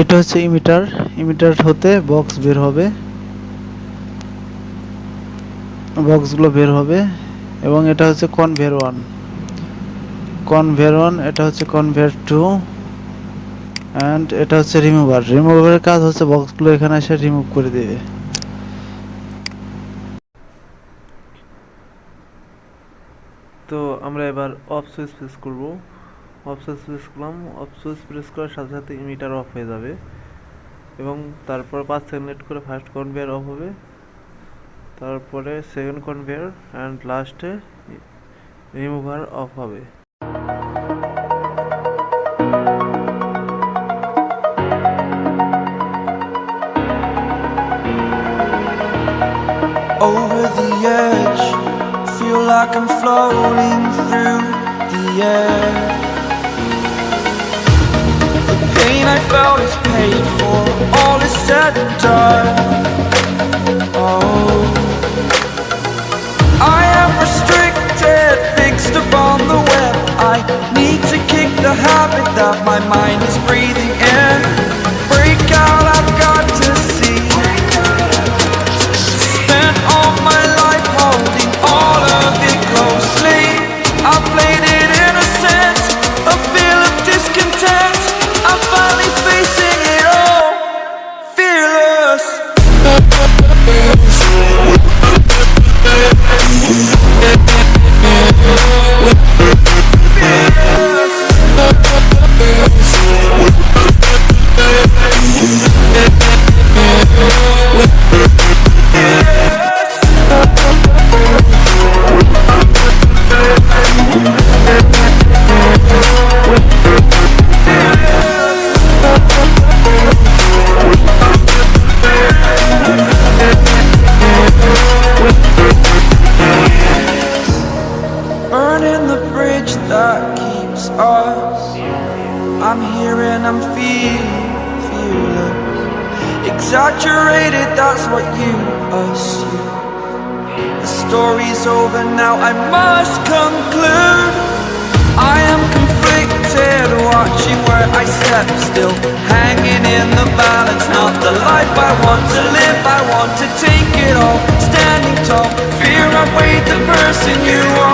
এটা হচ্ছে emitter. Emitter হতে বক্স বের হবে, বক্সগুলো বের হবে। এবং এটা হচ্ছে কনভেয়ার 1, কনভেয়ার 1, এটা হচ্ছে কনভেয়ার 2 এন্ড এটা হচ্ছে রিমুভার। রিমুভারের কাজ হচ্ছে বক্সগুলো এখানে এসে রিমুভ করে দেবে। তো আমরা এবার অফ সুইচ প্রেস করব। অফ সুইচ প্রেস করলাম। অফ সুইচ প্রেস করার সাথে সাথে ইমিটার অফ হয়ে যাবে এবং তারপর 5 সেকেন্ড ওয়েট করে ফার্স্ট কনভেয়ার অফ হবে, তারপরে সেকেন্ড কনভেয়ার অ্যান্ড লাস্টে রিমুভার অফ হবে। Over the edge, feel like I'm floating through the air. The pain I felt is paid for, all is said and done. Oh, I am restricted, fixed upon the web. I need to kick the habit that my mind is breathing in. Break out, I've got to see. Spent all my life holding all of it closely. I played it innocent, a feel of discontent. I'm finally facing it all, fearless. Burning the bridge that keeps us. I'm here and I'm feeling fearless. Exaggerated, that's what you assume. The story's over now, I must conclude. I am conflicted, watching where I step still, hanging in the balance. Not the life I want to live, I want to take it all. Standing tall, fear I've weighed the person you are.